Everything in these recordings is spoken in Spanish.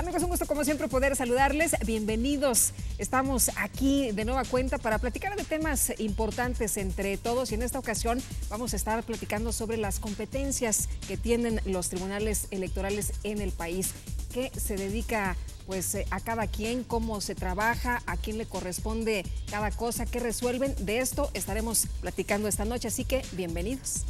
amigos? Un gusto como siempre poder saludarles. Bienvenidos. Estamos aquí de nueva cuenta para platicar de temas importantes entre todos y en esta ocasión vamos a estar platicando sobre las competencias que tienen los tribunales electorales en el país. ¿Qué se dedica pues a cada quien, cómo se trabaja, a quién le corresponde cada cosa, qué resuelven? De esto estaremos platicando esta noche, así que bienvenidos.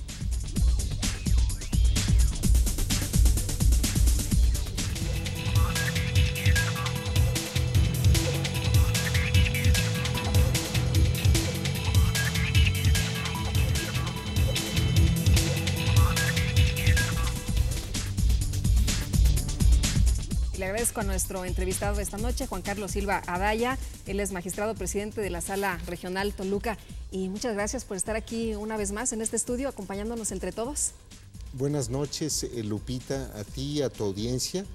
Le agradezco a nuestro entrevistado de esta noche, Juan Carlos Silva Adaya. Él es magistrado presidente de la Sala Regional Toluca. Y muchas gracias por estar aquí una vez más en este estudio, acompañándonos entre todos. Buenas noches, Lupita, a ti y a tu audiencia.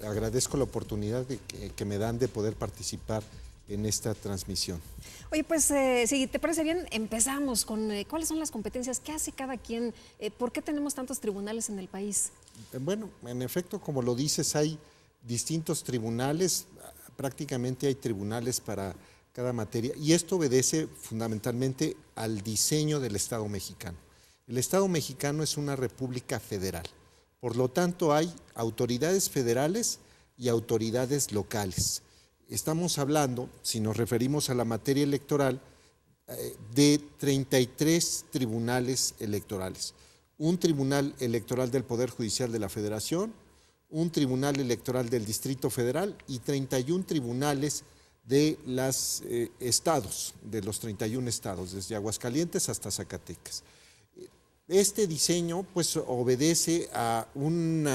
Agradezco la oportunidad que me dan de poder participar en esta transmisión. Oye, pues si te parece bien, empezamos con cuáles son las competencias, qué hace cada quien, por qué tenemos tantos tribunales en el país. Bueno, en efecto, como lo dices, hay distintos tribunales, prácticamente hay tribunales para cada materia, y esto obedece fundamentalmente al diseño del Estado mexicano. El Estado mexicano es una república federal, por lo tanto hay autoridades federales y autoridades locales. Estamos hablando, si nos referimos a la materia electoral, de 33 tribunales electorales. Un tribunal electoral del Poder Judicial de la Federación, un tribunal electoral del Distrito Federal y 31 tribunales de los estados, de los 31 estados, desde Aguascalientes hasta Zacatecas. Este diseño pues obedece a un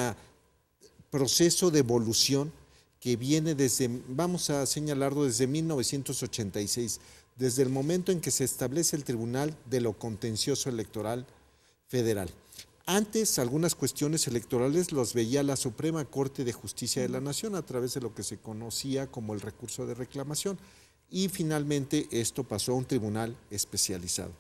proceso de evolución que viene desde, vamos a señalarlo, desde 1986, desde el momento en que se establece el Tribunal de lo Contencioso Electoral Federal. Antes, algunas cuestiones electorales los veía la Suprema Corte de Justicia de la Nación a través de lo que se conocía como el recurso de reclamación, y finalmente esto pasó a un tribunal especializado.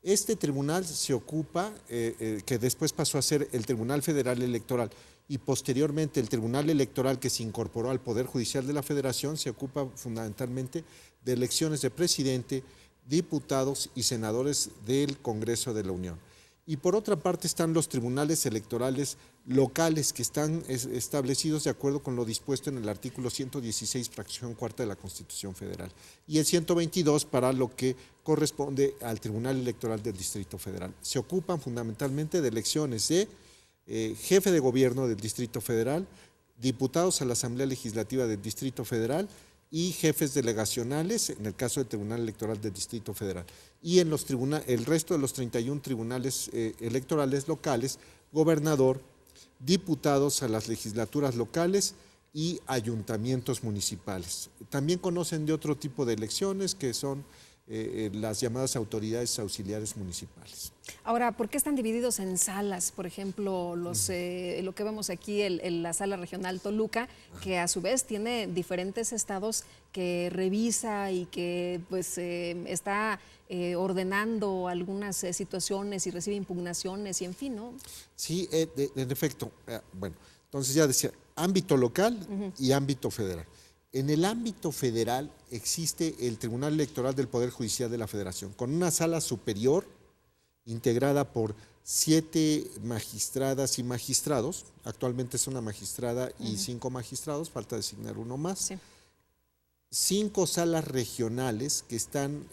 Este tribunal se ocupa, que después pasó a ser el Tribunal Federal Electoral, y posteriormente el Tribunal Electoral, que se incorporó al Poder Judicial de la Federación, se ocupa fundamentalmente de elecciones de presidente, diputados y senadores del Congreso de la Unión. Y por otra parte están los tribunales electorales locales, que están establecidos de acuerdo con lo dispuesto en el artículo 116, fracción cuarta de la Constitución Federal, y el 122 para lo que corresponde al Tribunal Electoral del Distrito Federal. Se ocupan fundamentalmente de elecciones de jefe de gobierno del Distrito Federal, diputados a la Asamblea Legislativa del Distrito Federal y jefes delegacionales, en el caso del Tribunal Electoral del Distrito Federal. Y en el resto de los 31 tribunales electorales locales, gobernador, diputados a las legislaturas locales y ayuntamientos municipales. También conocen de otro tipo de elecciones que son las llamadas autoridades auxiliares municipales. Ahora, ¿por qué están divididos en salas? Por ejemplo, lo que vemos aquí, la Sala Regional Toluca, que a su vez tiene diferentes estados que revisa y que pues está ordenando algunas situaciones y recibe impugnaciones y en fin, ¿no? Sí, en efecto. Bueno, entonces ya decía, ámbito local y ámbito federal. En el ámbito federal existe el Tribunal Electoral del Poder Judicial de la Federación, con una sala superior integrada por 7 magistradas y magistrados. Actualmente es una magistrada y 5 magistrados, falta designar uno más. Sí. 5 salas regionales que están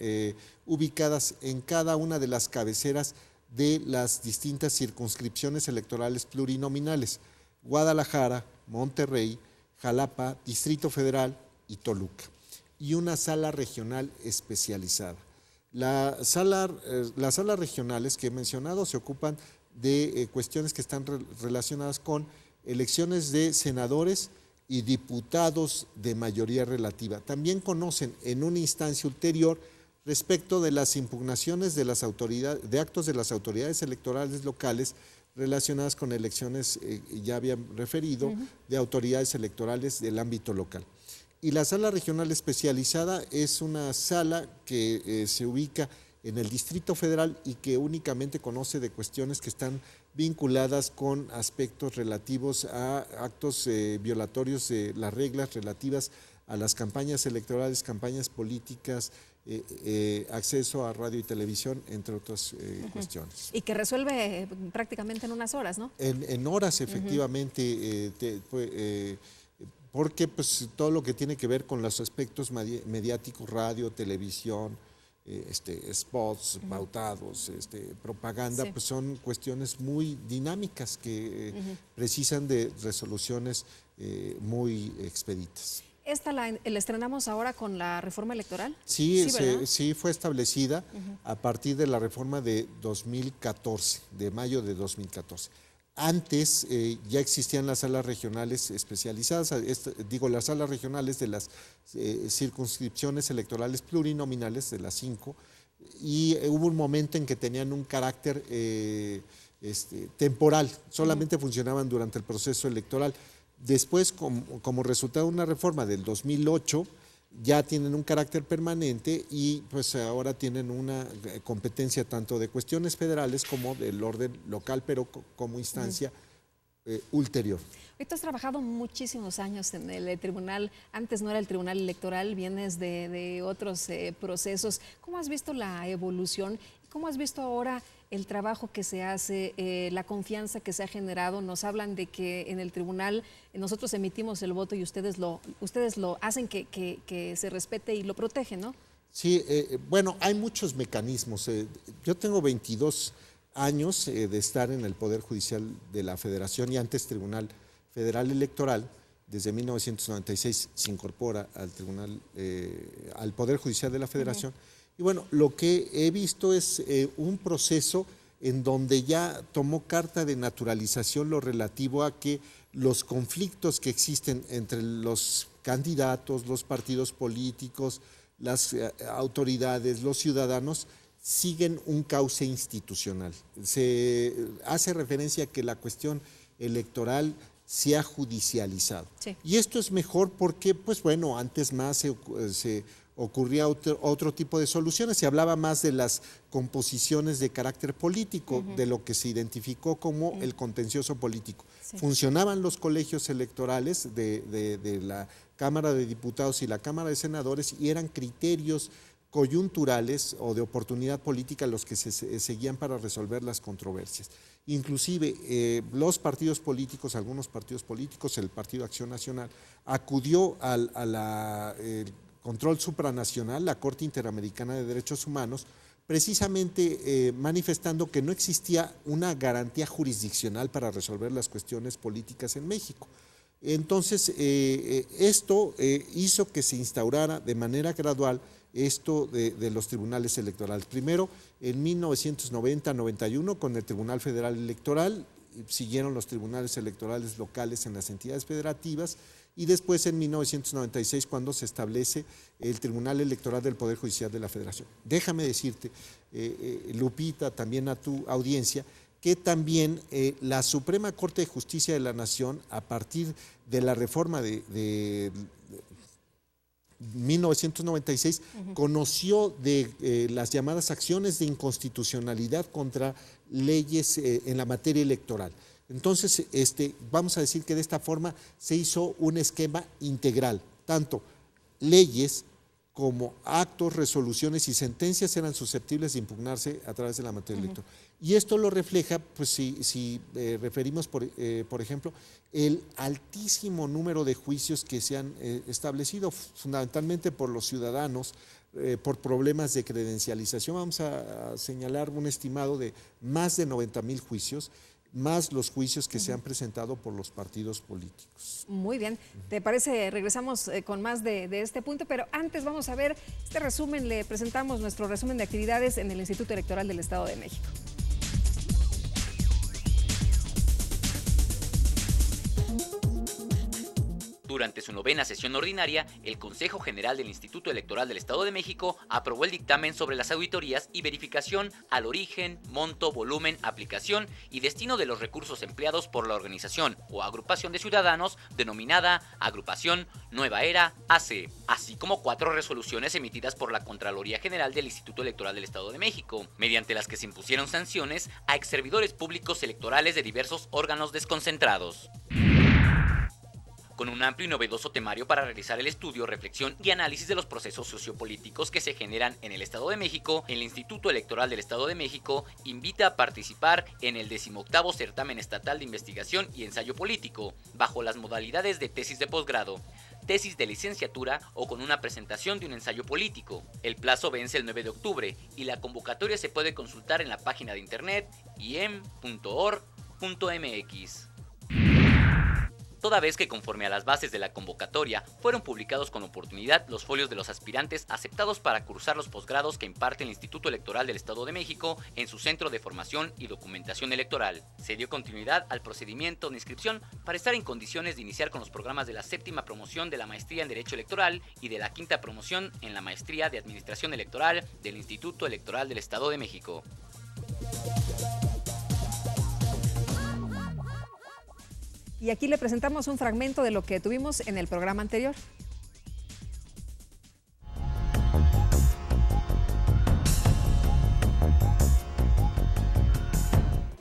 ubicadas en cada una de las cabeceras de las distintas circunscripciones electorales plurinominales: Guadalajara, Monterrey, Jalapa, Distrito Federal y Toluca, y una sala regional especializada. Las salas regionales que he mencionado se ocupan de cuestiones que están relacionadas con elecciones de senadores y diputados de mayoría relativa. También conocen en una instancia ulterior respecto de las impugnaciones de actos de las autoridades electorales locales relacionadas con elecciones, ya había referido, de autoridades electorales del ámbito local. Y la sala regional especializada es una sala que se ubica en el Distrito Federal y que únicamente conoce de cuestiones que están vinculadas con aspectos relativos a actos violatorios de las reglas relativas a las campañas electorales, campañas políticas, acceso a radio y televisión, entre otras cuestiones. Y que resuelve prácticamente en unas horas, ¿no? En horas, efectivamente, porque pues, todo lo que tiene que ver con los aspectos mediáticos, radio, televisión, spots pautados, propaganda, pues son cuestiones muy dinámicas que precisan de resoluciones muy expeditas. ¿Esta la estrenamos ahora con la reforma electoral? Sí, sí fue establecida a partir de la reforma de 2014, de mayo de 2014. Antes ya existían las salas regionales especializadas, las salas regionales de las circunscripciones electorales plurinominales, de las 5, y hubo un momento en que tenían un carácter temporal, solamente funcionaban durante el proceso electoral. Después, como resultado de una reforma del 2008, ya tienen un carácter permanente y pues ahora tienen una competencia tanto de cuestiones federales como del orden local, pero como instancia ulterior. Hoy tú has trabajado muchísimos años en el tribunal, antes no era el tribunal electoral, vienes de otros procesos. ¿Cómo has visto la evolución? ¿Cómo has visto ahora el trabajo que se hace, la confianza que se ha generado? Nos hablan de que en el tribunal nosotros emitimos el voto y ustedes lo hacen que se respete y lo protegen, ¿no? Sí, bueno, hay muchos mecanismos. Yo tengo 22 años de estar en el Poder Judicial de la Federación y antes Tribunal Federal Electoral. Desde 1996 se incorpora al Tribunal, al Poder Judicial de la Federación. Y bueno, lo que he visto es un proceso en donde ya tomó carta de naturalización lo relativo a que los conflictos que existen entre los candidatos, los partidos políticos, las autoridades, los ciudadanos, siguen un cauce institucional. Se hace referencia a que la cuestión electoral se ha judicializado. Sí. Y esto es mejor porque, pues bueno, antes más se ocurría otro tipo de soluciones, se hablaba más de las composiciones de carácter político, de lo que se identificó como el contencioso político. Sí. Funcionaban los colegios electorales de la Cámara de Diputados y la Cámara de Senadores y eran criterios coyunturales o de oportunidad política los que se seguían para resolver las controversias. Inclusive los partidos políticos, algunos partidos políticos, el Partido Acción Nacional, acudió al control supranacional, la Corte Interamericana de Derechos Humanos, precisamente manifestando que no existía una garantía jurisdiccional para resolver las cuestiones políticas en México. Entonces, esto hizo que se instaurara de manera gradual esto de los tribunales electorales. Primero, en 1990-91, con el Tribunal Federal Electoral, siguieron los tribunales electorales locales en las entidades federativas, y después en 1996 cuando se establece el Tribunal Electoral del Poder Judicial de la Federación. Déjame decirte, Lupita, también a tu audiencia, que también la Suprema Corte de Justicia de la Nación, a partir de la reforma de 1996, conoció de las llamadas acciones de inconstitucionalidad contra leyes en la materia electoral. Entonces, vamos a decir que de esta forma se hizo un esquema integral, tanto leyes como actos, resoluciones y sentencias eran susceptibles de impugnarse a través de la materia electoral. Y esto lo refleja, pues si referimos, por ejemplo, el altísimo número de juicios que se han establecido, fundamentalmente por los ciudadanos, por problemas de credencialización. Vamos a señalar un estimado de más de 90,000 juicios, más los juicios que se han presentado por los partidos políticos. Muy bien, ¿te parece? Regresamos con más de este punto, pero antes vamos a ver este resumen. Le presentamos nuestro resumen de actividades en el Instituto Electoral del Estado de México. Durante su 9ª sesión ordinaria, el Consejo General del Instituto Electoral del Estado de México aprobó el dictamen sobre las auditorías y verificación al origen, monto, volumen, aplicación y destino de los recursos empleados por la organización o agrupación de ciudadanos denominada Agrupación Nueva Era AC, así como 4 resoluciones emitidas por la Contraloría General del Instituto Electoral del Estado de México, mediante las que se impusieron sanciones a exservidores públicos electorales de diversos órganos desconcentrados. Con un amplio y novedoso temario para realizar el estudio, reflexión y análisis de los procesos sociopolíticos que se generan en el Estado de México, el Instituto Electoral del Estado de México invita a participar en el 18º Certamen Estatal de Investigación y Ensayo Político, bajo las modalidades de tesis de posgrado, tesis de licenciatura o con una presentación de un ensayo político. El plazo vence el 9 de octubre y la convocatoria se puede consultar en la página de internet iem.org.mx. Toda vez que conforme a las bases de la convocatoria fueron publicados con oportunidad los folios de los aspirantes aceptados para cursar los posgrados que imparte el Instituto Electoral del Estado de México en su Centro de Formación y Documentación Electoral, se dio continuidad al procedimiento de inscripción para estar en condiciones de iniciar con los programas de la 7ª promoción de la Maestría en Derecho Electoral y de la 5ª promoción en la Maestría de Administración Electoral del Instituto Electoral del Estado de México. Y aquí le presentamos un fragmento de lo que tuvimos en el programa anterior.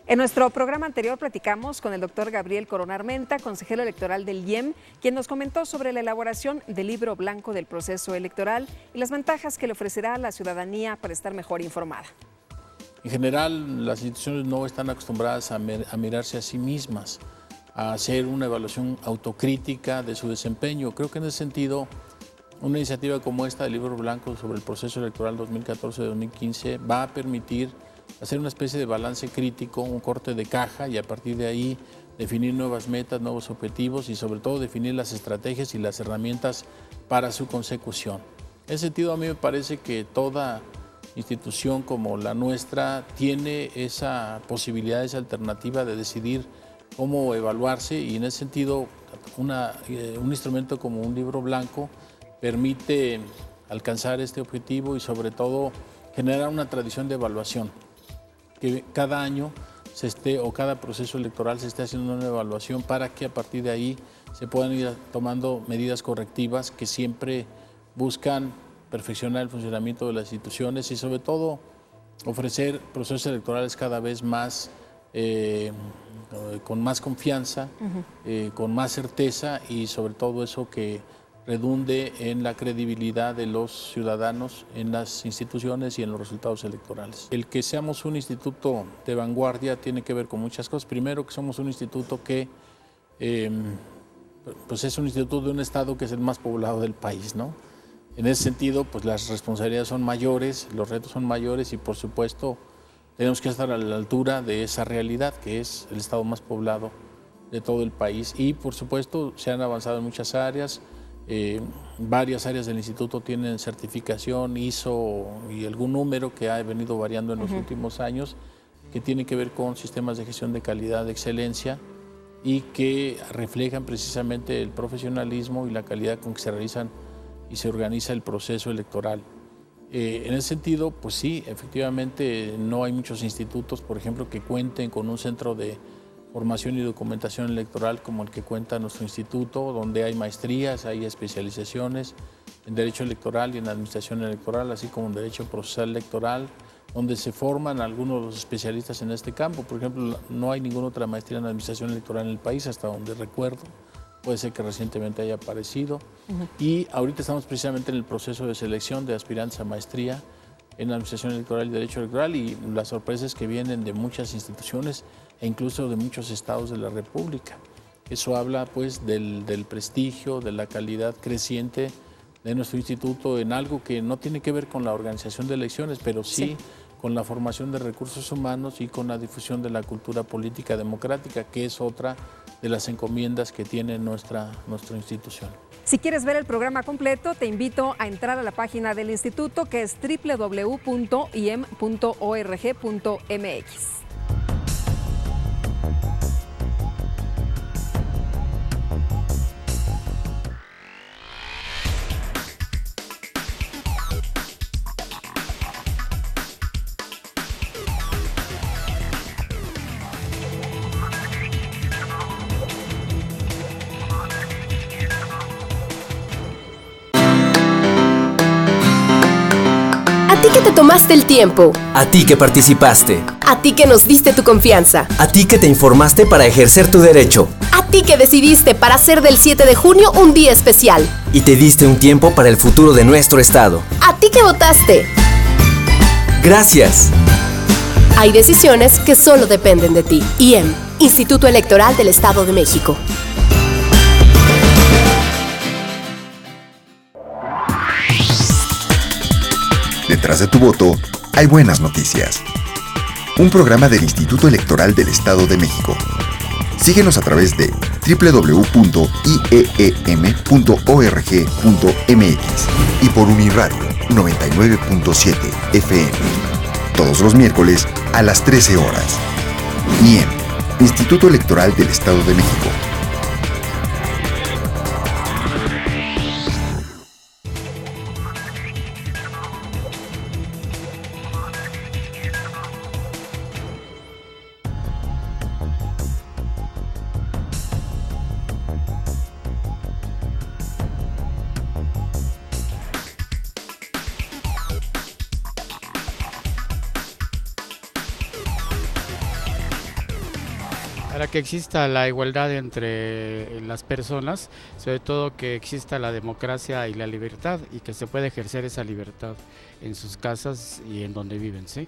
En nuestro programa anterior platicamos con el doctor Gabriel Corona Armenta, consejero electoral del IEM, quien nos comentó sobre la elaboración del libro blanco del proceso electoral y las ventajas que le ofrecerá a la ciudadanía para estar mejor informada. En general, las instituciones no están acostumbradas a mirarse a sí mismas, a hacer una evaluación autocrítica de su desempeño. Creo que en ese sentido, una iniciativa como esta del libro blanco sobre el proceso electoral 2014-2015 va a permitir hacer una especie de balance crítico, un corte de caja y a partir de ahí definir nuevas metas, nuevos objetivos y sobre todo definir las estrategias y las herramientas para su consecución. En ese sentido, a mí me parece que toda institución como la nuestra tiene esa posibilidad, esa alternativa de decidir cómo evaluarse y en ese sentido un instrumento como un libro blanco permite alcanzar este objetivo y sobre todo generar una tradición de evaluación, que cada año cada proceso electoral se esté haciendo una evaluación para que a partir de ahí se puedan ir tomando medidas correctivas que siempre buscan perfeccionar el funcionamiento de las instituciones y sobre todo ofrecer procesos electorales cada vez más con más confianza, con más certeza y sobre todo eso que redunde en la credibilidad de los ciudadanos en las instituciones y en los resultados electorales. El que seamos un instituto de vanguardia tiene que ver con muchas cosas. Primero, que somos un instituto que pues es un instituto de un estado que es el más poblado del país, ¿no? En ese sentido, pues las responsabilidades son mayores, los retos son mayores y por supuesto tenemos que estar a la altura de esa realidad que es el estado más poblado de todo el país y por supuesto se han avanzado en muchas áreas, varias áreas del instituto tienen certificación ISO y algún número que ha venido variando en los últimos años que tiene que ver con sistemas de gestión de calidad de excelencia y que reflejan precisamente el profesionalismo y la calidad con que se realizan y se organiza el proceso electoral. En ese sentido, pues sí, efectivamente no hay muchos institutos, por ejemplo, que cuenten con un centro de formación y documentación electoral como el que cuenta nuestro instituto, donde hay maestrías, hay especializaciones en Derecho Electoral y en Administración Electoral, así como en Derecho Procesal Electoral, donde se forman algunos de los especialistas en este campo. Por ejemplo, no hay ninguna otra maestría en Administración Electoral en el país, hasta donde recuerdo. Puede ser que recientemente haya aparecido. Y ahorita estamos precisamente en el proceso de selección de aspirantes a maestría en Administración Electoral y Derecho Electoral y las sorpresas que vienen de muchas instituciones e incluso de muchos estados de la República. Eso habla pues del prestigio, de la calidad creciente de nuestro instituto en algo que no tiene que ver con la organización de elecciones, pero sí con la formación de recursos humanos y con la difusión de la cultura política democrática, que es otra de las encomiendas que tiene nuestra institución. Si quieres ver el programa completo, te invito a entrar a la página del instituto, que es www.iem.org.mx. que te tomaste el tiempo. A ti que participaste. A ti que nos diste tu confianza. A ti que te informaste para ejercer tu derecho. A ti que decidiste para hacer del 7 de junio un día especial. Y te diste un tiempo para el futuro de nuestro estado. A ti que votaste. Gracias. Hay decisiones que solo dependen de ti. IEM, Instituto Electoral del Estado de México. Detrás de tu voto hay buenas noticias. Un programa del Instituto Electoral del Estado de México. Síguenos a través de www.ieem.org.mx y por Uniradio 99.7 FM. Todos los miércoles a las 13 horas. IEM, Instituto Electoral del Estado de México. Para que exista la igualdad entre las personas, sobre todo que exista la democracia y la libertad y que se pueda ejercer esa libertad en sus casas y en donde viven, ¿sí?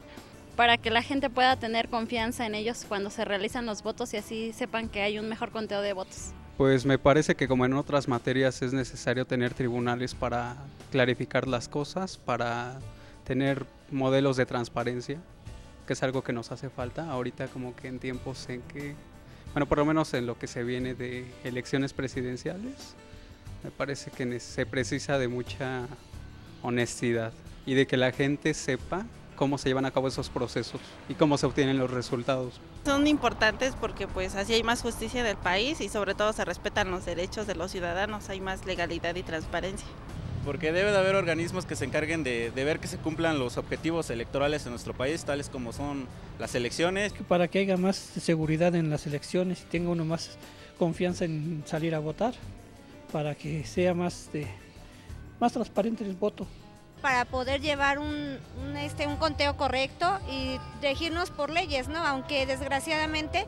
Para que la gente pueda tener confianza en ellos cuando se realizan los votos y así sepan que hay un mejor conteo de votos. Pues me parece que como en otras materias es necesario tener tribunales para clarificar las cosas, para tener modelos de transparencia, que es algo que nos hace falta ahorita como que en tiempos en que, bueno, por lo menos en lo que se viene de elecciones presidenciales, me parece que se precisa de mucha honestidad y de que la gente sepa cómo se llevan a cabo esos procesos y cómo se obtienen los resultados. Son importantes porque pues así hay más justicia en el país y sobre todo se respetan los derechos de los ciudadanos, hay más legalidad y transparencia. Porque debe de haber organismos que se encarguen de ver que se cumplan los objetivos electorales en nuestro país, tales como son las elecciones. Para que haya más seguridad en las elecciones y tenga uno más confianza en salir a votar, para que sea más transparente el voto. Para poder llevar un conteo correcto y regirnos por leyes, ¿no? Aunque desgraciadamente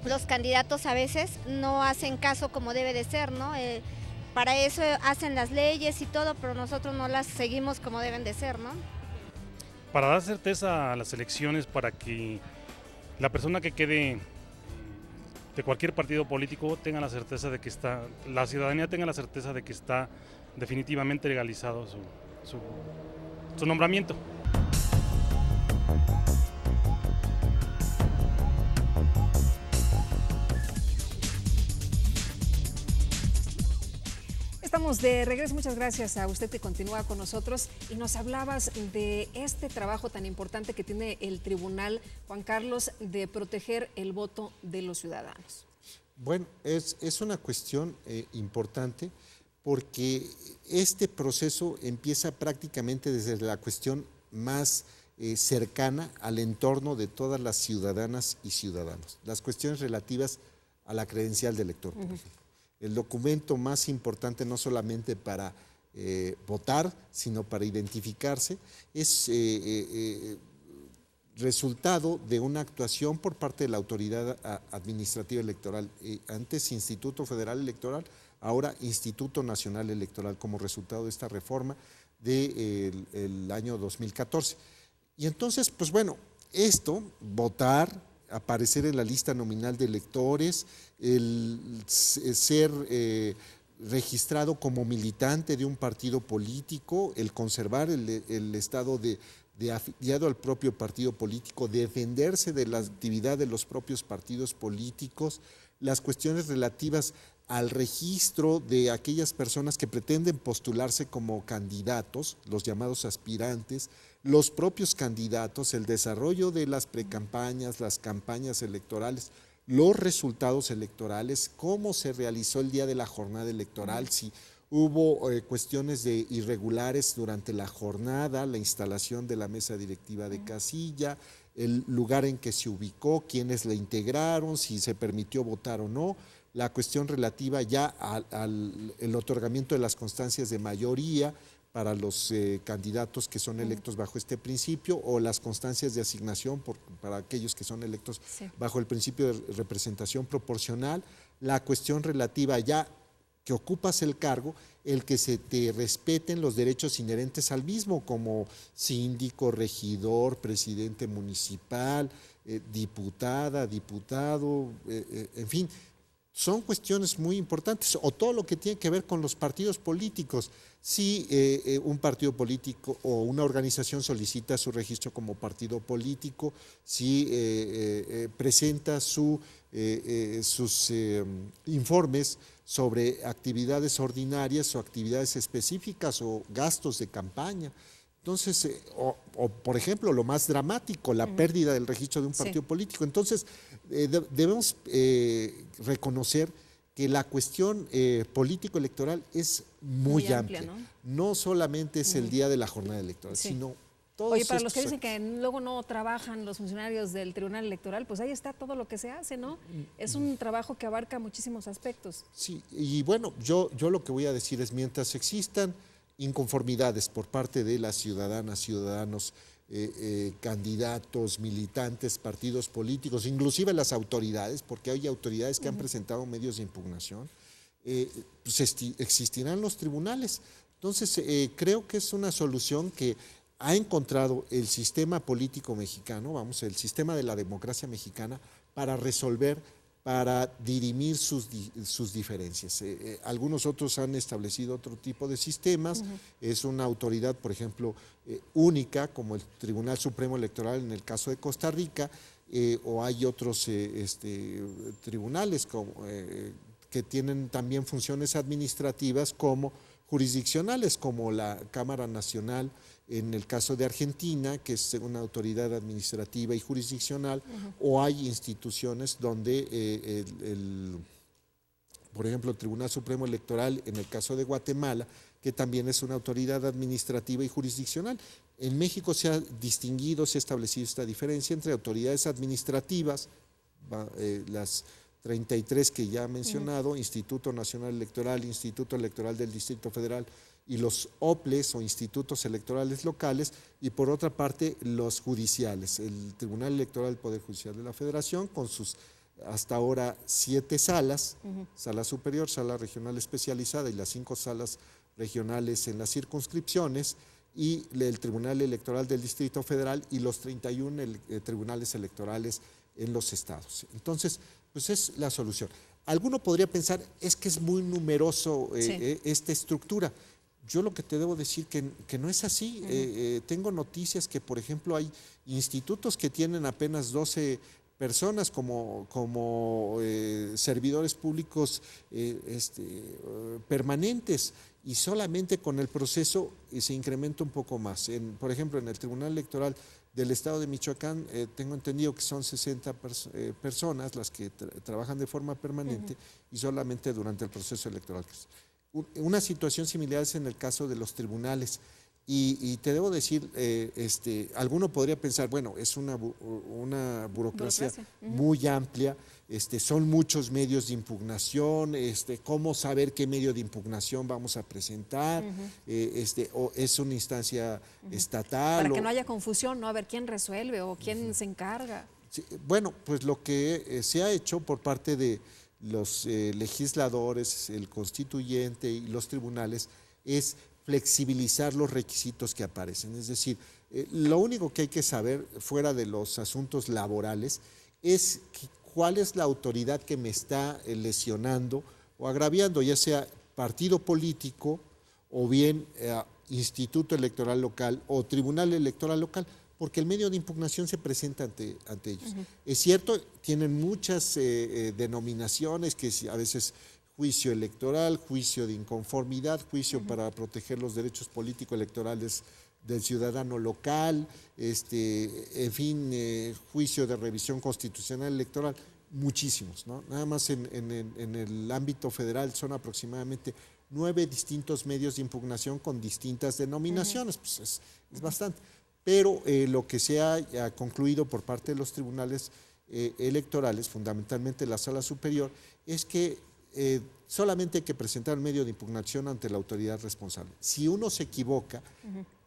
los candidatos a veces no hacen caso como debe de ser, ¿no? Para eso hacen las leyes y todo, pero nosotros no las seguimos como deben de ser, ¿no? Para dar certeza a las elecciones, para que la persona que quede de cualquier partido político tenga la certeza de que la ciudadanía tenga la certeza de que está definitivamente legalizado su nombramiento. Estamos de regreso, muchas gracias a usted que continúa con nosotros y nos hablabas de este trabajo tan importante que tiene el tribunal, Juan Carlos, de proteger el voto de los ciudadanos. Bueno, es una cuestión importante porque este proceso empieza prácticamente desde la cuestión más cercana al entorno de todas las ciudadanas y ciudadanos, las cuestiones relativas a la credencial de elector, por ejemplo. El documento más importante no solamente para votar, sino para identificarse, es resultado de una actuación por parte de la autoridad administrativa electoral, antes Instituto Federal Electoral, ahora Instituto Nacional Electoral, como resultado de esta reforma del año 2014. Y entonces, pues bueno, esto, votar, aparecer en la lista nominal de electores, el ser registrado como militante de un partido político, el conservar el estado de afiliado al propio partido político, defenderse de la actividad de los propios partidos políticos, las cuestiones relativas al registro de aquellas personas que pretenden postularse como candidatos, los llamados aspirantes, los propios candidatos, el desarrollo de las precampañas, las campañas electorales, los resultados electorales, cómo se realizó el día de la jornada electoral, si hubo cuestiones de irregulares durante la jornada, la instalación de la mesa directiva de casilla, el lugar en que se ubicó, quiénes la integraron, si se permitió votar o no, la cuestión relativa ya al otorgamiento de las constancias de mayoría, para los candidatos que son electos bajo este principio, o las constancias de asignación para aquellos que son electos bajo el principio de representación proporcional, la cuestión relativa ya que ocupas el cargo, el que se te respeten los derechos inherentes al mismo, como síndico, regidor, presidente municipal, diputada, diputado, en fin, son cuestiones muy importantes, o todo lo que tiene que ver con los partidos políticos. Si un partido político o una organización solicita su registro como partido político, si presenta sus informes sobre actividades ordinarias o actividades específicas o gastos de campaña. Entonces, o por ejemplo, lo más dramático, la pérdida del registro de un partido político. Entonces, debemos reconocer que la cuestión político-electoral es muy amplia. No solamente es el día de la jornada electoral, sino todos. Oye, para los que dicen que luego no trabajan los funcionarios del Tribunal Electoral, pues ahí está todo lo que se hace, ¿no? Es un trabajo que abarca muchísimos aspectos. Sí, y bueno, yo lo que voy a decir es, mientras existan inconformidades por parte de las ciudadanas, ciudadanos, candidatos, militantes, partidos políticos, inclusive las autoridades, porque hay autoridades que han presentado medios de impugnación, pues existirán los tribunales. Entonces, creo que es una solución que ha encontrado el sistema político mexicano, el sistema de la democracia mexicana, para resolver, para dirimir sus diferencias. Algunos otros han establecido otro tipo de sistemas. Es una autoridad, por ejemplo, única, como el Tribunal Supremo Electoral en el caso de Costa Rica, o hay otros tribunales que tienen también funciones administrativas como jurisdiccionales, como la Cámara Nacional en el caso de Argentina, que es una autoridad administrativa y jurisdiccional, o hay instituciones donde, por ejemplo, el Tribunal Supremo Electoral en el caso de Guatemala, que también es una autoridad administrativa y jurisdiccional. En México se ha distinguido, se ha establecido esta diferencia entre autoridades administrativas, las 33 que ya he mencionado, Instituto Nacional Electoral, Instituto Electoral del Distrito Federal, y los OPLES o institutos electorales locales, y por otra parte los judiciales, el Tribunal Electoral del Poder Judicial de la Federación, con sus hasta ahora 7 salas, sala superior, sala regional especializada y las 5 salas regionales en las circunscripciones, y el Tribunal Electoral del Distrito Federal y los 31 tribunales electorales en los estados. Entonces, pues es la solución. Alguno podría pensar, es que es muy numeroso esta estructura. Yo lo que te debo decir que no es así. Tengo noticias que, por ejemplo, hay institutos que tienen apenas 12 personas como servidores públicos permanentes, y solamente con el proceso se incrementa un poco más. Por ejemplo, en el Tribunal Electoral del Estado de Michoacán, tengo entendido que son 60 personas las que trabajan de forma permanente y solamente durante el proceso electoral. Una situación similar es en el caso de los tribunales, y te debo decir, alguno podría pensar, bueno, es una burocracia muy amplia, son muchos medios de impugnación, cómo saber qué medio de impugnación vamos a presentar, o es una instancia estatal. Para que no haya confusión, ¿no? A ver quién resuelve o quién se encarga. Sí, bueno, pues lo que se ha hecho por parte de los legisladores, el constituyente y los tribunales es flexibilizar los requisitos que aparecen. Es decir, lo único que hay que saber fuera de los asuntos laborales es cuál es la autoridad que me está lesionando o agraviando, ya sea partido político o bien instituto electoral local o tribunal electoral local, porque el medio de impugnación se presenta ante ellos. Es cierto, tienen muchas denominaciones, que a veces juicio electoral, juicio de inconformidad, juicio para proteger los derechos político-electorales del ciudadano local, en fin, juicio de revisión constitucional electoral, muchísimos, ¿no? Nada más en el ámbito federal son aproximadamente 9 distintos medios de impugnación con distintas denominaciones, pues es bastante. Pero lo que se ha concluido por parte de los tribunales electorales, fundamentalmente la Sala Superior, es que solamente hay que presentar el medio de impugnación ante la autoridad responsable. Si uno se equivoca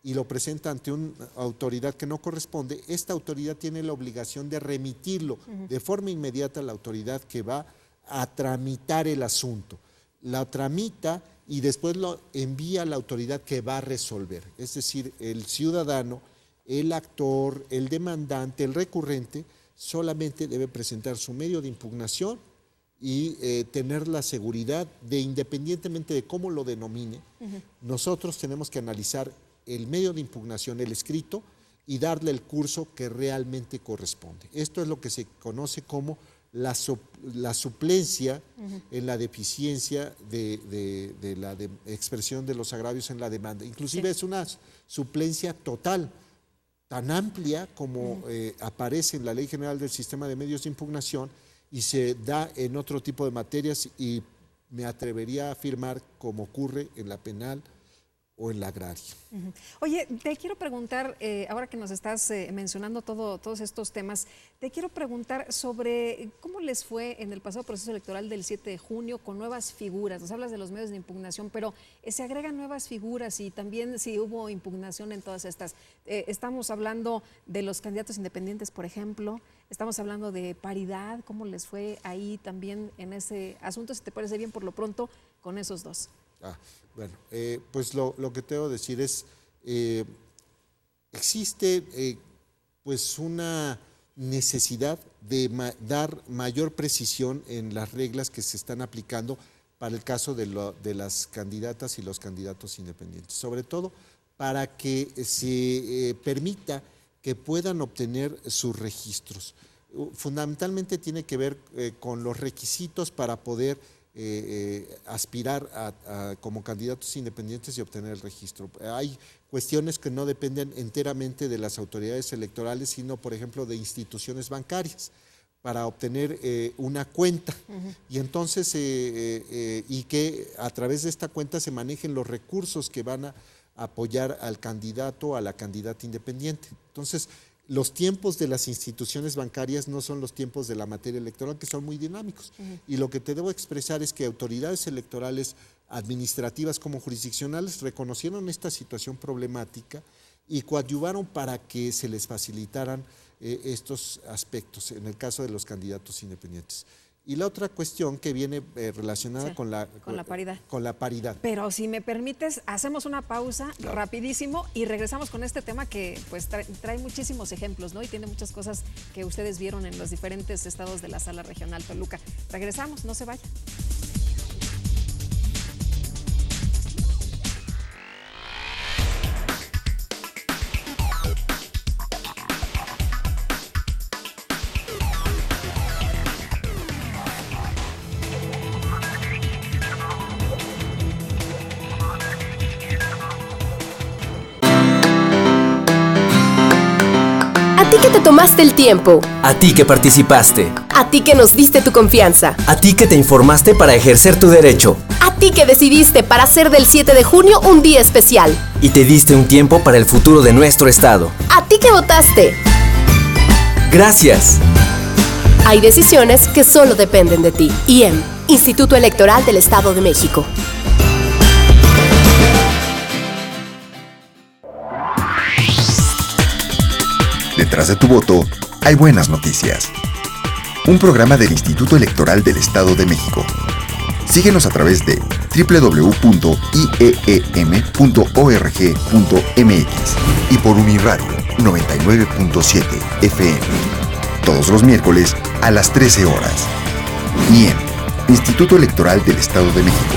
y lo presenta ante una autoridad que no corresponde, esta autoridad tiene la obligación de remitirlo de forma inmediata a la autoridad que va a tramitar el asunto. La tramita y después lo envía a la autoridad que va a resolver. Es decir, el ciudadano, el actor, el demandante, el recurrente, solamente debe presentar su medio de impugnación y tener la seguridad de, independientemente de cómo lo denomine, nosotros tenemos que analizar el medio de impugnación, el escrito, y darle el curso que realmente corresponde. Esto es lo que se conoce como la suplencia en la deficiencia de la expresión de los agravios en la demanda. Inclusive es una suplencia total, tan amplia como aparece en la Ley General del Sistema de Medios de Impugnación y se da en otro tipo de materias, y me atrevería a afirmar como ocurre en la penal o en la agraria. Oye, te quiero preguntar, ahora que nos estás mencionando todos estos temas, te quiero preguntar sobre cómo les fue en el pasado proceso electoral del 7 de junio con nuevas figuras. Nos hablas de los medios de impugnación, pero se agregan nuevas figuras y también si hubo impugnación en todas estas. Estamos hablando de los candidatos independientes, por ejemplo, estamos hablando de paridad, ¿cómo les fue ahí también en ese asunto? Si te parece bien, por lo pronto, con esos dos. Bueno, pues lo que te debo decir es, existe pues una necesidad de dar mayor precisión en las reglas que se están aplicando para el caso de las candidatas y los candidatos independientes, sobre todo para que se permita que puedan obtener sus registros. Fundamentalmente tiene que ver con los requisitos para poder aspirar como candidatos independientes y obtener el registro. Hay cuestiones que no dependen enteramente de las autoridades electorales, sino, por ejemplo, de instituciones bancarias para obtener una cuenta y entonces y que a través de esta cuenta se manejen los recursos que van a apoyar al candidato o a la candidata independiente. Entonces, los tiempos de las instituciones bancarias no son los tiempos de la materia electoral, que son muy dinámicos. Y lo que te debo expresar es que autoridades electorales administrativas como jurisdiccionales reconocieron esta situación problemática y coadyuvaron para que se les facilitaran estos aspectos en el caso de los candidatos independientes. Y la otra cuestión que viene relacionada con la paridad. Con la paridad. Pero si me permites, hacemos una pausa rapidísimo y regresamos con este tema que pues trae muchísimos ejemplos, ¿no? Y tiene muchas cosas que ustedes vieron en los diferentes estados de la Sala Regional Toluca. Regresamos, no se vayan. A ti que te tomaste el tiempo. A ti que participaste. A ti que nos diste tu confianza. A ti que te informaste para ejercer tu derecho. A ti que decidiste para hacer del 7 de junio un día especial. Y te diste un tiempo para el futuro de nuestro estado. A ti que votaste. Gracias. Hay decisiones que solo dependen de ti. IEM, Instituto Electoral del Estado de México. Detrás de tu voto hay buenas noticias. Un programa del Instituto Electoral del Estado de México. Síguenos a través de www.ieem.org.mx y por Uniradio 99.7 FM. Todos los miércoles a las 13 horas. IEM, Instituto Electoral del Estado de México.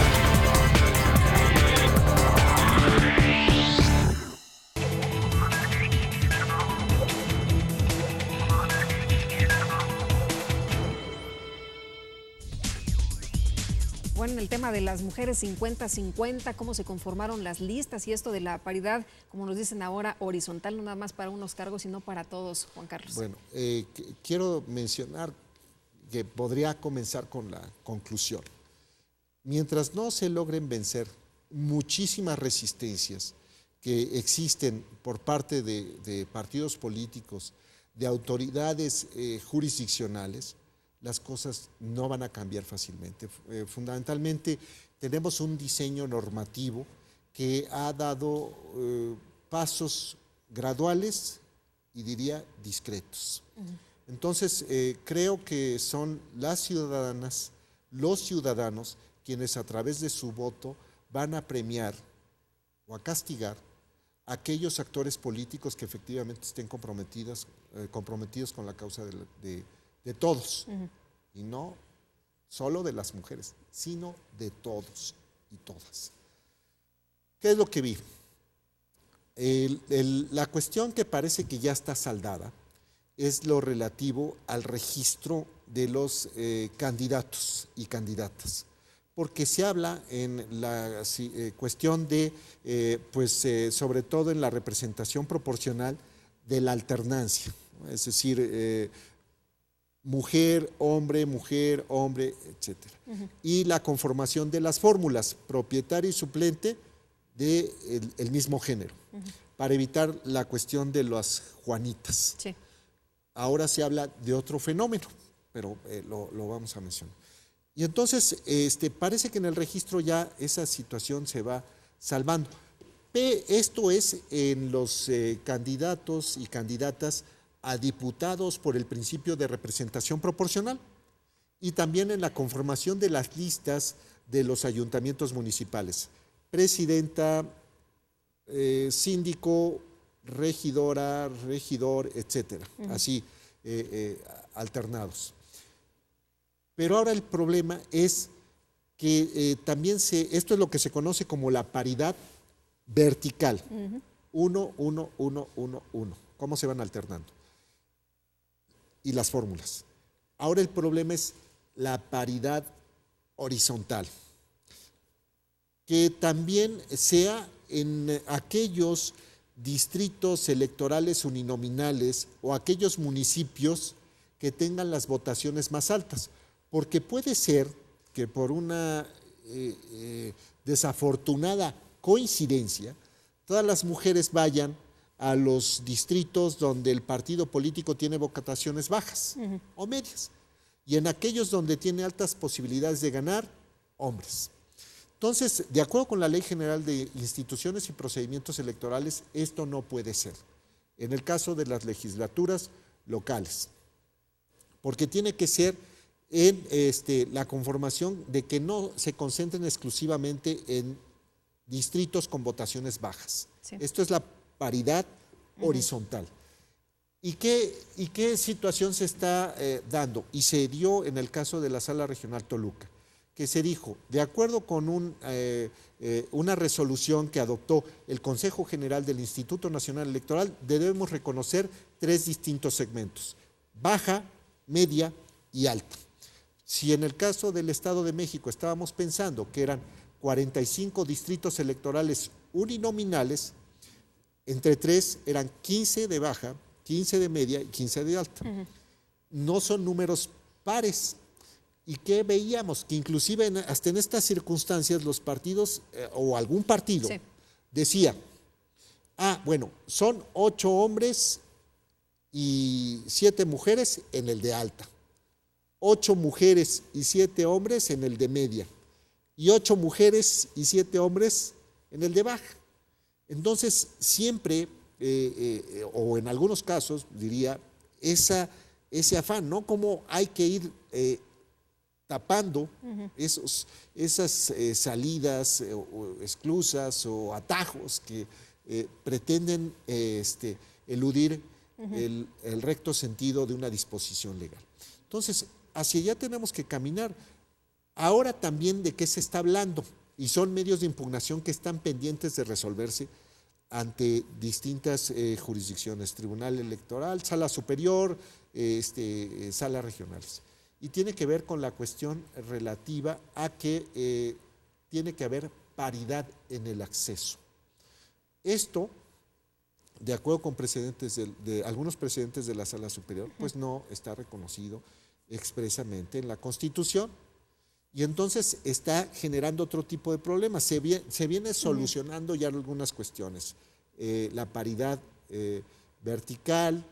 Bueno, el tema de las mujeres 50-50, cómo se conformaron las listas y esto de la paridad, como nos dicen ahora, horizontal, no nada más para unos cargos, sino para todos, Juan Carlos. Bueno, quiero mencionar que podría comenzar con la conclusión. Mientras no se logren vencer muchísimas resistencias que existen por parte de partidos políticos, de autoridades jurisdiccionales, las cosas no van a cambiar fácilmente. Fundamentalmente tenemos un diseño normativo que ha dado pasos graduales y diría discretos. Entonces, creo que son las ciudadanas, los ciudadanos, quienes a través de su voto van a premiar o a castigar a aquellos actores políticos que efectivamente estén comprometidos con la causa de todos, y no solo de las mujeres, sino de todos y todas. ¿Qué es lo que vi? La cuestión que parece que ya está saldada es lo relativo al registro de los candidatos y candidatas, porque se habla en la cuestión de, sobre todo en la representación proporcional de la alternancia, ¿no? Es decir, mujer, hombre, etc. Y la conformación de las fórmulas, propietario y suplente del mismo género, para evitar la cuestión de las Juanitas. Sí. Ahora se habla de otro fenómeno, pero lo vamos a mencionar. Y entonces parece que en el registro ya esa situación se va salvando. Esto es en los candidatos y candidatas a diputados por el principio de representación proporcional y también en la conformación de las listas de los ayuntamientos municipales. Presidenta, síndico, regidora, regidor, etcétera, así alternados. Pero ahora el problema es que también esto es lo que se conoce como la paridad vertical. 1, 1, 1, 1, 1. ¿Cómo se van alternando? Y las fórmulas. Ahora el problema es la paridad horizontal, que también sea en aquellos distritos electorales uninominales o aquellos municipios que tengan las votaciones más altas, porque puede ser que por una desafortunada coincidencia todas las mujeres vayan a los distritos donde el partido político tiene votaciones bajas o medias, y en aquellos donde tiene altas posibilidades de ganar, hombres. Entonces, de acuerdo con la Ley General de Instituciones y Procedimientos Electorales, esto no puede ser. En el caso de las legislaturas locales, porque tiene que ser en la conformación de que no se concentren exclusivamente en distritos con votaciones bajas. Sí. Esto es la paridad horizontal. ¿Y qué situación se está dando? Y se dio en el caso de la Sala Regional Toluca, que se dijo, de acuerdo con una resolución que adoptó el Consejo General del Instituto Nacional Electoral, debemos reconocer 3 distintos segmentos: baja, media y alta. Si en el caso del Estado de México estábamos pensando que eran 45 distritos electorales uninominales, entre 3 eran 15 de baja, 15 de media y 15 de alta. No son números pares. ¿Y qué veíamos? Que inclusive hasta en estas circunstancias los partidos o algún partido decía, bueno, son 8 hombres y 7 mujeres en el de alta, 8 mujeres y 7 hombres en el de media y 8 mujeres y 7 hombres en el de baja. Entonces siempre, o en algunos casos diría, ese afán, ¿no? Cómo hay que ir tapando esas salidas o esclusas o atajos que pretenden eludir el recto sentido de una disposición legal. Entonces, hacia allá tenemos que caminar. Ahora también, ¿de qué se está hablando? Y son medios de impugnación que están pendientes de resolverse ante distintas jurisdicciones: Tribunal Electoral, Sala Superior, salas regionales. Y tiene que ver con la cuestión relativa a que tiene que haber paridad en el acceso. Esto, de acuerdo con precedentes de algunos precedentes de la Sala Superior, pues no está reconocido expresamente en la Constitución, y entonces está generando otro tipo de problemas. Se viene solucionando ya algunas cuestiones. La paridad vertical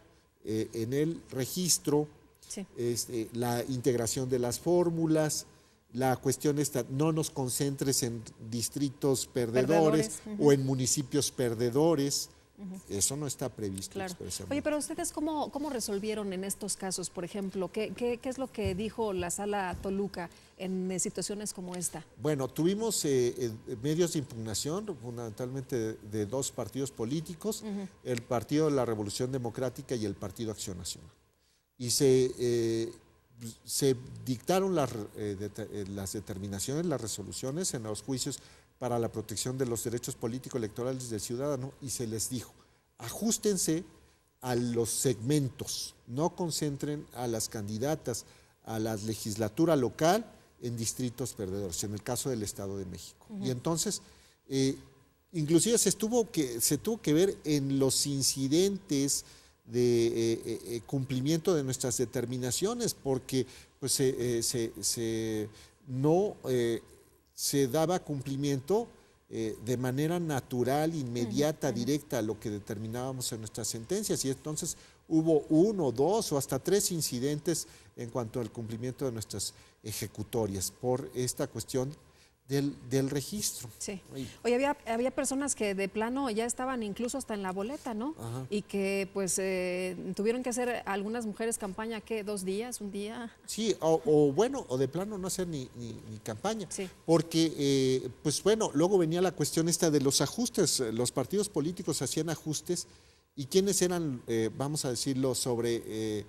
en el registro, Sí. La integración de las fórmulas, la cuestión esta, no nos concentres en distritos perdedores. O en municipios perdedores. Eso no está previsto expresamente. Oye, pero ustedes ¿cómo resolvieron en estos casos, por ejemplo? ¿Qué es lo que dijo la Sala Toluca en situaciones como esta? Bueno, tuvimos medios de impugnación, fundamentalmente de dos partidos políticos, el Partido de la Revolución Democrática y el Partido Acción Nacional. Y se dictaron las determinaciones, las resoluciones en los juicios para la protección de los derechos políticos electorales del ciudadano, y se les dijo, ajustense a los segmentos, no concentren a las candidatas a la legislatura local en distritos perdedores, en el caso del Estado de México. Y entonces, inclusive se tuvo que ver en los incidentes de cumplimiento de nuestras determinaciones, porque pues no se daba cumplimiento de manera natural, inmediata, directa a lo que determinábamos en nuestras sentencias, y entonces hubo 1, 2 o hasta 3 incidentes en cuanto al cumplimiento de nuestras ejecutorias por esta cuestión del registro. Sí. Oye, había personas que de plano ya estaban incluso hasta en la boleta, ¿no? Ajá. Y que pues tuvieron que hacer algunas mujeres campaña, ¿qué? ¿2 días? ¿1 día? Sí, o de plano no hacer ni campaña. Sí. Porque, pues bueno, luego venía la cuestión esta de los ajustes. Los partidos políticos hacían ajustes, y quiénes eran, vamos a decirlo, sobre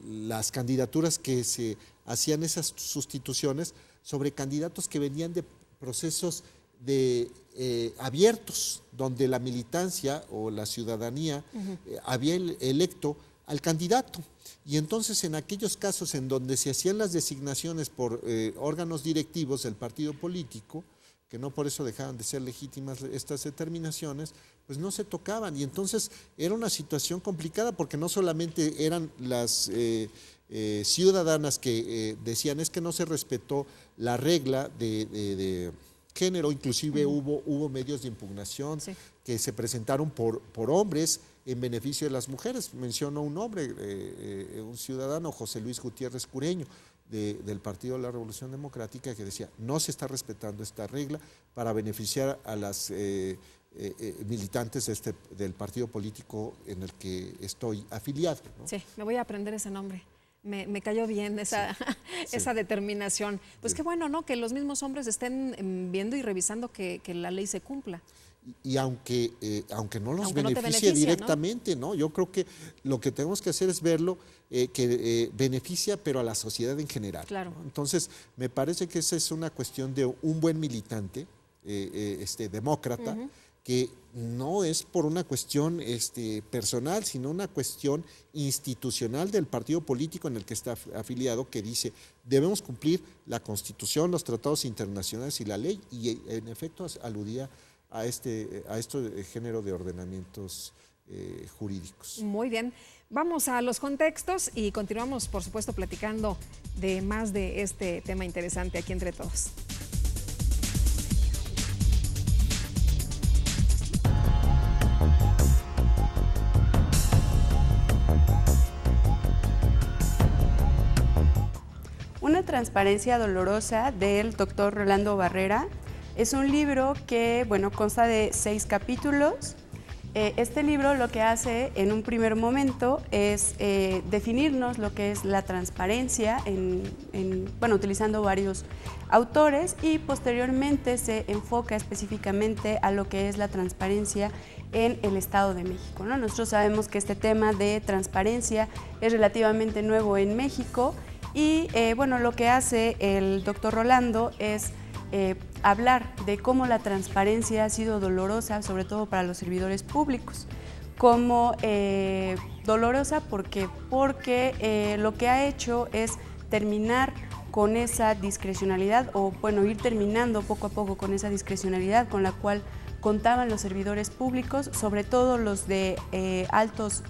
las candidaturas que se hacían esas sustituciones, sobre candidatos que venían de procesos abiertos, donde la militancia o la ciudadanía había electo al candidato. Y entonces en aquellos casos en donde se hacían las designaciones por órganos directivos del partido político, que no por eso dejaban de ser legítimas estas determinaciones, pues no se tocaban. Y entonces era una situación complicada, porque no solamente eran las ciudadanas que decían es que no se respetó la regla de género, inclusive hubo medios de impugnación que se presentaron por hombres en beneficio de las mujeres. Menciono un hombre, un ciudadano, José Luis Gutiérrez Cureño, del Partido de la Revolución Democrática, que decía no se está respetando esta regla para beneficiar a las militantes del partido político en el que estoy afiliado, ¿no? Sí, me voy a aprender ese nombre. Me cayó bien esa determinación. Pues qué bueno, ¿no? Que los mismos hombres estén viendo y revisando que la ley se cumpla. Y aunque no los beneficie directamente, ¿no? Yo creo que lo que tenemos que hacer es verlo que beneficia, pero a la sociedad en general. Claro. ¿No? Entonces, me parece que esa es una cuestión de un buen militante, demócrata, que no es por una cuestión personal, sino una cuestión institucional del partido político en el que está afiliado, que dice debemos cumplir la Constitución, los tratados internacionales y la ley, y en efecto aludía a este género de ordenamientos jurídicos. Muy bien, vamos a los contextos y continuamos, por supuesto, platicando de más de este tema interesante aquí entre todos. Una transparencia dolorosa del doctor Rolando Barrera es un libro que, bueno, consta de 6 capítulos. Este libro lo que hace en un primer momento es definirnos lo que es la transparencia, utilizando varios autores, y posteriormente se enfoca específicamente a lo que es la transparencia en el Estado de México, ¿no? Nosotros sabemos que este tema de transparencia es relativamente nuevo en México, y lo que hace el doctor Rolando es hablar de cómo la transparencia ha sido dolorosa, sobre todo para los servidores públicos. Como dolorosa porque lo que ha hecho es terminar con esa discrecionalidad, ir terminando poco a poco con esa discrecionalidad con la cual contaban los servidores públicos, sobre todo los de altos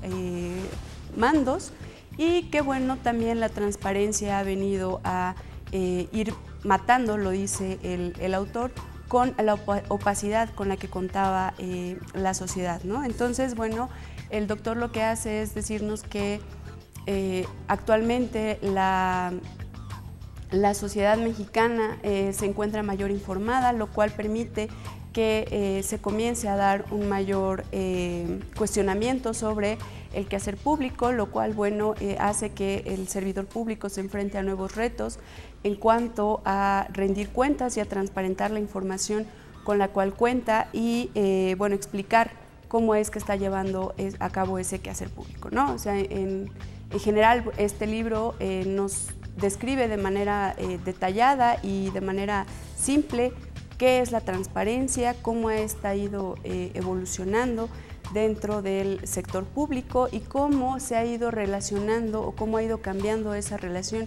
mandos, y que también la transparencia ha venido a ir matando, lo dice el autor, con la opacidad con la que contaba la sociedad, ¿no? Entonces, el doctor lo que hace es decirnos que actualmente la sociedad mexicana se encuentra mayor informada, lo cual permite que se comience a dar un mayor cuestionamiento sobre el quehacer público, lo cual, bueno, hace que el servidor público se enfrente a nuevos retos en cuanto a rendir cuentas y a transparentar la información con la cual cuenta y, bueno, explicar cómo es que está llevando a cabo ese quehacer público, ¿no? O sea, en general, este libro nos describe de manera detallada y de manera simple qué es la transparencia, cómo esta ha ido evolucionando dentro del sector público y cómo se ha ido relacionando o cómo ha ido cambiando esa relación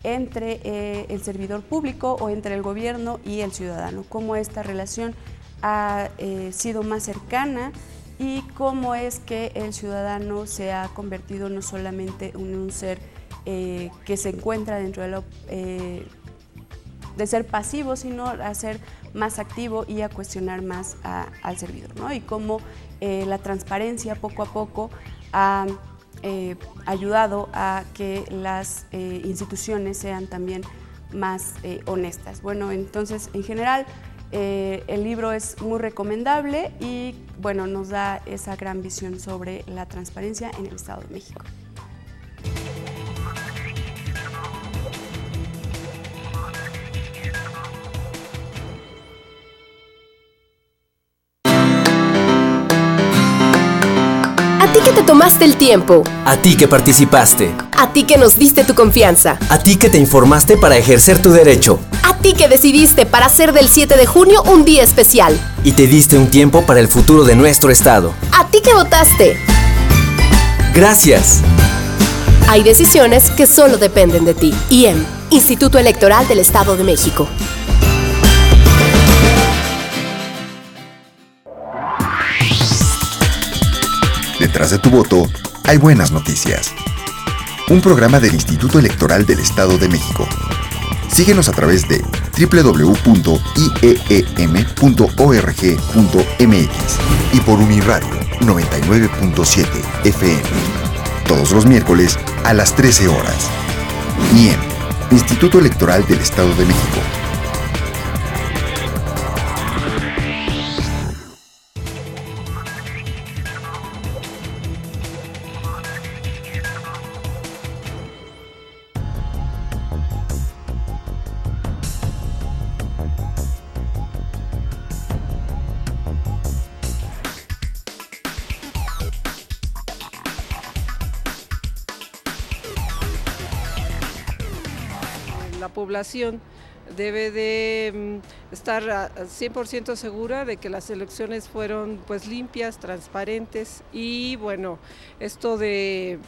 entre el servidor público o entre el gobierno y el ciudadano, cómo esta relación ha sido más cercana y cómo es que el ciudadano se ha convertido no solamente en un ser que se encuentra dentro de ser pasivo, sino a ser más activo y a cuestionar más al servidor, ¿no? Y cómo la transparencia poco a poco ha ayudado a que las instituciones sean también más honestas. Bueno, entonces, en general, el libro es muy recomendable y, bueno, nos da esa gran visión sobre la transparencia en el Estado de México. A ti que te tomaste el tiempo. A ti que participaste. A ti que nos diste tu confianza. A ti que te informaste para ejercer tu derecho. A ti que decidiste para hacer del 7 de junio un día especial. Y te diste un tiempo para el futuro de nuestro estado. A ti que votaste. Gracias. Hay decisiones que solo dependen de ti. IEM, Instituto Electoral del Estado de México. Detrás de tu voto hay buenas noticias. Un programa del Instituto Electoral del Estado de México. Síguenos a través de www.ieem.org.mx y por Uniradio 99.7 FM. Todos los miércoles a las 13 horas. IEM, Instituto Electoral del Estado de México. La población debe de estar 100% segura de que las elecciones fueron pues limpias, transparentes y bueno, esto de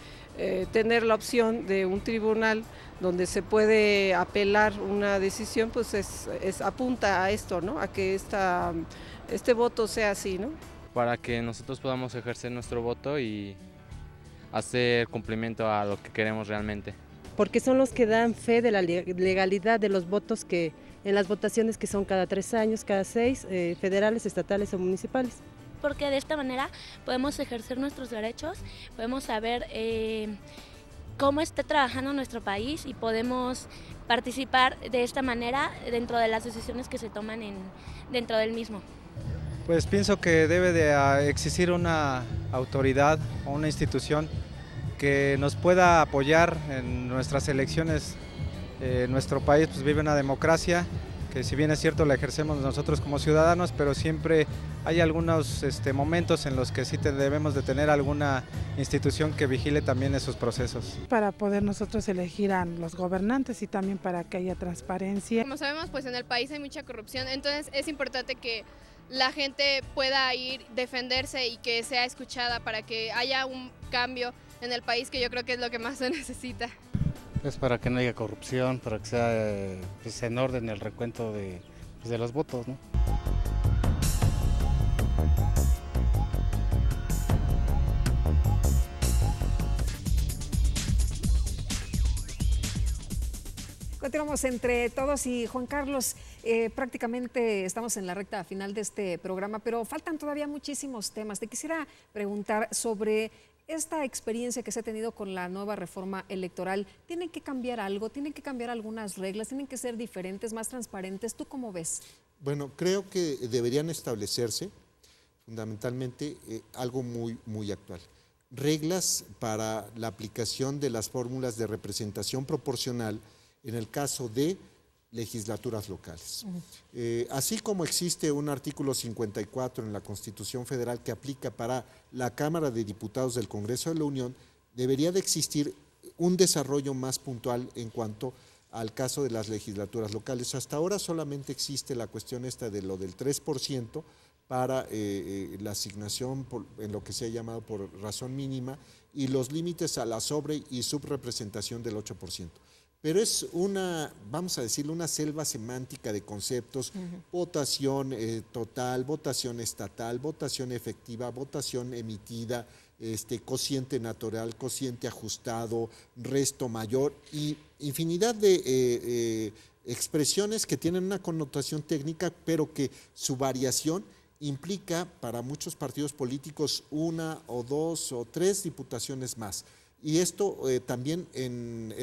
tener la opción de un tribunal donde se puede apelar una decisión, pues apunta a esto, ¿no? A que este voto sea así, ¿no? Para que nosotros podamos ejercer nuestro voto y hacer cumplimiento a lo que queremos realmente. Porque son los que dan fe de la legalidad de los votos que en las votaciones que son cada 3 años, cada 6, federales, estatales o municipales. Porque de esta manera podemos ejercer nuestros derechos, podemos saber cómo está trabajando nuestro país y podemos participar de esta manera dentro de las decisiones que se toman dentro del mismo. Pues pienso que debe de existir una autoridad o una institución que nos pueda apoyar en nuestras elecciones. Nuestro país pues vive una democracia que, si bien es cierto, la ejercemos nosotros como ciudadanos, pero siempre hay algunos momentos en los que sí debemos de tener alguna institución que vigile también esos procesos. Para poder nosotros elegir a los gobernantes y también para que haya transparencia. Como sabemos, pues en el país hay mucha corrupción, entonces es importante que la gente pueda ir, defenderse y que sea escuchada para que haya un cambio en el país, que yo creo que es lo que más se necesita. Es para que no haya corrupción, para que sea pues, en orden el recuento de los votos, ¿no? Continuamos entre todos y Juan Carlos, prácticamente estamos en la recta final de este programa, pero faltan todavía muchísimos temas. Te quisiera preguntar sobre esta experiencia que se ha tenido con la nueva reforma electoral, ¿tienen que cambiar algo? ¿Tienen que cambiar algunas reglas? ¿Tienen que ser diferentes, más transparentes? ¿Tú cómo ves? Bueno, creo que deberían establecerse fundamentalmente algo muy actual. Reglas para la aplicación de las fórmulas de representación proporcional en el caso de legislaturas locales. Así como existe un artículo 54 en la Constitución Federal que aplica para la Cámara de Diputados del Congreso de la Unión, debería de existir un desarrollo más puntual en cuanto al caso de las legislaturas locales. Hasta ahora solamente existe la cuestión esta de lo del 3% para la asignación en lo que se ha llamado por razón mínima y los límites a la sobre y subrepresentación del 8%. Pero es una, vamos a decirlo, una selva semántica de conceptos, votación total, votación estatal, votación efectiva, votación emitida, cociente natural, cociente ajustado, resto mayor y infinidad de expresiones que tienen una connotación técnica, pero que su variación implica para muchos partidos políticos 1 o 2 o 3 diputaciones más. Y esto también en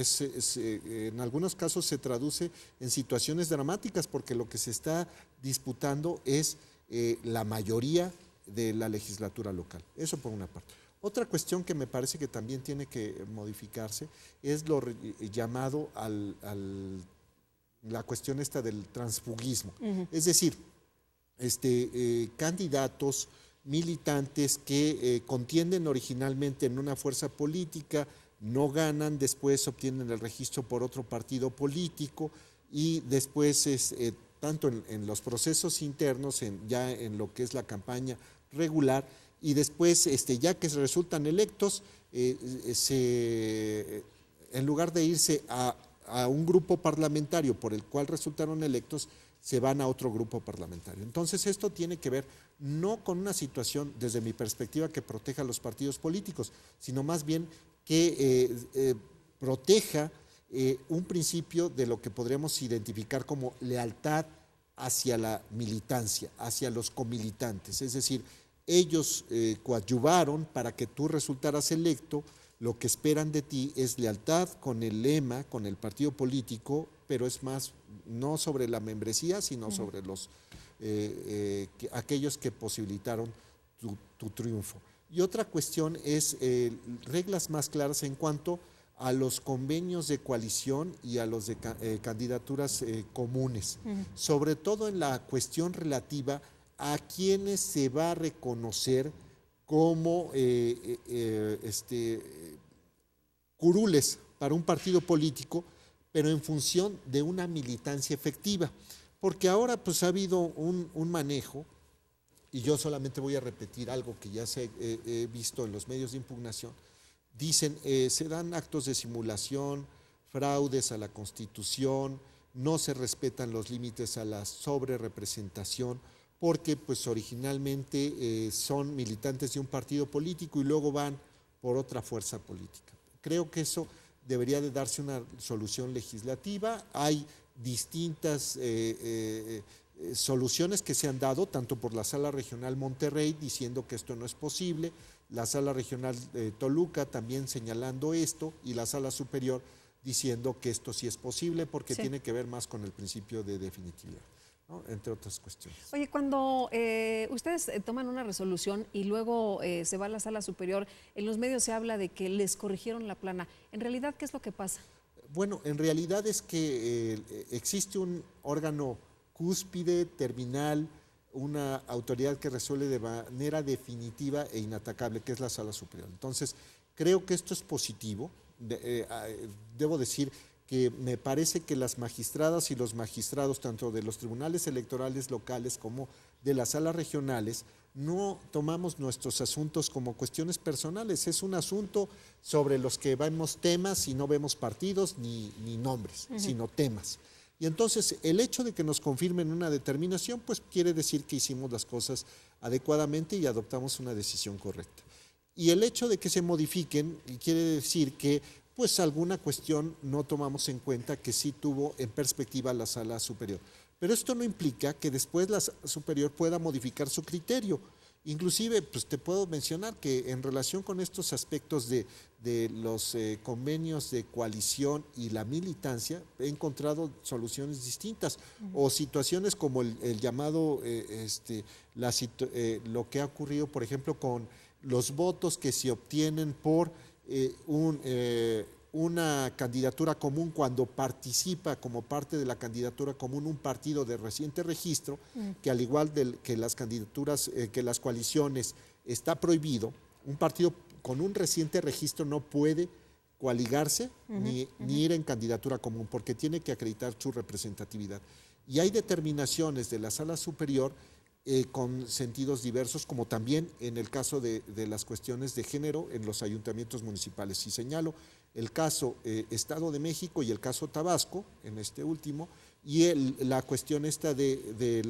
algunos casos se traduce en situaciones dramáticas porque lo que se está disputando es la mayoría de la legislatura local. Eso por una parte. Otra cuestión que me parece que también tiene que modificarse es lo llamado la cuestión esta del transfugismo. Es decir, candidatos militantes que contienden originalmente en una fuerza política, no ganan, después obtienen el registro por otro partido político y después, tanto en los procesos internos, ya en lo que es la campaña regular, y después, ya que resultan electos, en lugar de irse a un grupo parlamentario por el cual resultaron electos, se van a otro grupo parlamentario. Entonces esto tiene que ver no con una situación, desde mi perspectiva, que proteja a los partidos políticos, sino más bien que proteja un principio de lo que podríamos identificar como lealtad hacia la militancia, hacia los comilitantes. Es decir, ellos coadyuvaron para que tú resultaras electo, lo que esperan de ti es lealtad con el lema, con el partido político, pero es más, no sobre la membresía, sino sobre aquellos que posibilitaron tu triunfo. Y otra cuestión es reglas más claras en cuanto a los convenios de coalición y a los de candidaturas comunes, sobre todo en la cuestión relativa a quienes se va a reconocer como curules para un partido político, pero en función de una militancia efectiva. Porque ahora pues ha habido un manejo, y yo solamente voy a repetir algo que ya he visto en los medios de impugnación. Dicen, se dan actos de simulación, fraudes a la Constitución, no se respetan los límites a la sobrerepresentación, porque pues originalmente son militantes de un partido político y luego van por otra fuerza política. Creo que eso debería de darse una solución legislativa. Hay distintas soluciones que se han dado, tanto por la Sala Regional Monterrey, diciendo que esto no es posible, la Sala Regional Toluca también señalando esto, y la Sala Superior diciendo que esto sí es posible, porque tiene que ver más con el principio de definitividad, ¿no? Entre otras cuestiones. Oye, cuando ustedes toman una resolución y luego se va a la Sala Superior, en los medios se habla de que les corrigieron la plana. ¿En realidad qué es lo que pasa? Bueno, en realidad es que existe un órgano cúspide, terminal, una autoridad que resuelve de manera definitiva e inatacable, que es la Sala Superior. Entonces, creo que esto es positivo. Debo decir que me parece que las magistradas y los magistrados, tanto de los tribunales electorales locales como de las salas regionales, no tomamos nuestros asuntos como cuestiones personales. Es un asunto sobre los que vemos temas y no vemos partidos ni nombres, sino temas. Y entonces el hecho de que nos confirmen una determinación, pues quiere decir que hicimos las cosas adecuadamente y adoptamos una decisión correcta. Y el hecho de que se modifiquen quiere decir que pues alguna cuestión no tomamos en cuenta que sí tuvo en perspectiva la Sala Superior. Pero esto no implica que después la Sala Superior pueda modificar su criterio. Inclusive, pues te puedo mencionar que en relación con estos aspectos de los convenios de coalición y la militancia, he encontrado soluciones distintas o situaciones como el llamado, lo que ha ocurrido, por ejemplo, con los votos que se obtienen por una candidatura común cuando participa como parte de la candidatura común un partido de reciente registro, que al igual que las candidaturas, que las coaliciones, está prohibido. Un partido con un reciente registro no puede coaligarse ni ir en candidatura común porque tiene que acreditar su representatividad. Y hay determinaciones de la Sala Superior con sentidos diversos, como también en el caso de las cuestiones de género en los ayuntamientos municipales. Y señalo el caso Estado de México y el caso Tabasco, en este último, y la cuestión esta de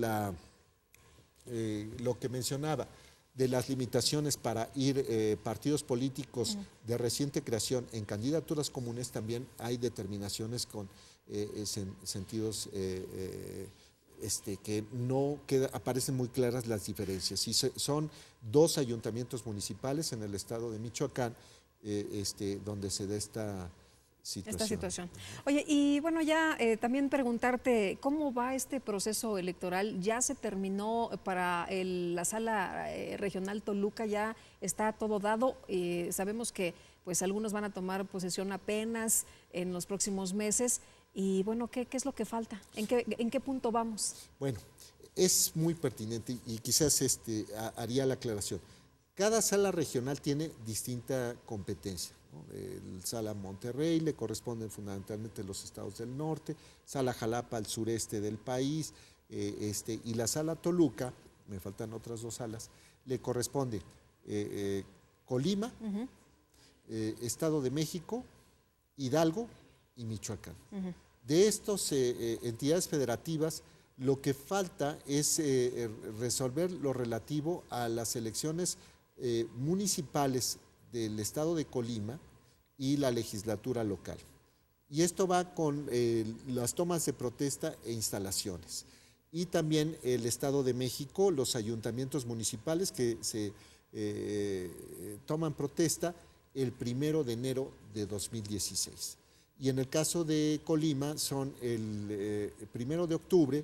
lo que mencionaba, de las limitaciones para ir partidos políticos de reciente creación en candidaturas comunes, también hay determinaciones con sentidos que no aparecen muy claras las diferencias. Y son 2 ayuntamientos municipales en el estado de Michoacán donde se da esta situación. Oye, y bueno, ya también preguntarte, ¿cómo va este proceso electoral? ¿Ya se terminó para la sala regional Toluca? ¿Ya está todo dado? Sabemos que pues algunos van a tomar posesión apenas en los próximos meses. Y bueno, ¿qué es lo que falta? ¿En qué punto vamos? Bueno, es muy pertinente y quizás haría la aclaración. Cada sala regional tiene distinta competencia, ¿no? El Sala Monterrey le corresponden fundamentalmente los estados del norte, Sala Jalapa al sureste del país, y la Sala Toluca, me faltan otras 2 salas, le corresponde Colima, Estado de México, Hidalgo y Michoacán. De estas entidades federativas, lo que falta es resolver lo relativo a las elecciones municipales del estado de Colima y la legislatura local. Y esto va con las tomas de protesta e instalaciones. Y también el Estado de México, los ayuntamientos municipales que se toman protesta el 1 de enero de 2016. Y en el caso de Colima son el 1 de octubre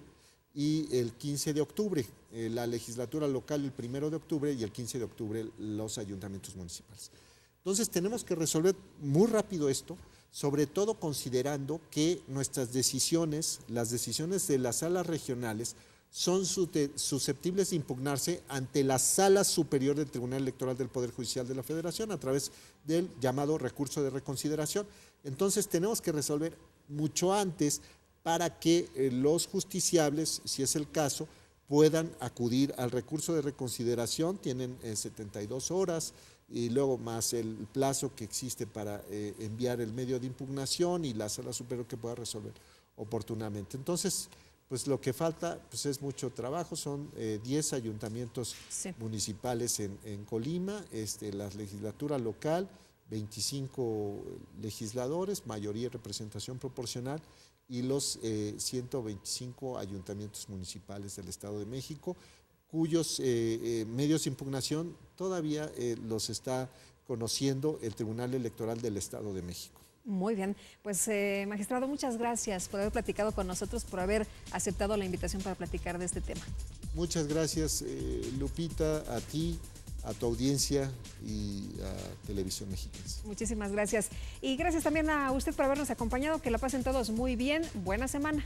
y el 15 de octubre, la legislatura local el 1 de octubre y el 15 de octubre los ayuntamientos municipales. Entonces tenemos que resolver muy rápido esto, sobre todo considerando que nuestras decisiones, las decisiones de las salas regionales, son susceptibles de impugnarse ante la Sala Superior del Tribunal Electoral del Poder Judicial de la Federación a través del llamado recurso de reconsideración. Entonces tenemos que resolver mucho antes para que los justiciables, si es el caso, puedan acudir al recurso de reconsideración. Tienen 72 horas y luego más el plazo que existe para enviar el medio de impugnación y la Sala Superior que pueda resolver oportunamente. Entonces, pues lo que falta pues es mucho trabajo, son 10 ayuntamientos municipales en Colima, la legislatura local, 25 legisladores, mayoría y representación proporcional, y los 125 ayuntamientos municipales del Estado de México, cuyos medios de impugnación todavía los está conociendo el Tribunal Electoral del Estado de México. Muy bien, pues magistrado, muchas gracias por haber platicado con nosotros, por haber aceptado la invitación para platicar de este tema. Muchas gracias, Lupita, a ti, a tu audiencia y a Televisión Mexicana. Muchísimas gracias. Y gracias también a usted por habernos acompañado. Que la pasen todos muy bien. Buena semana.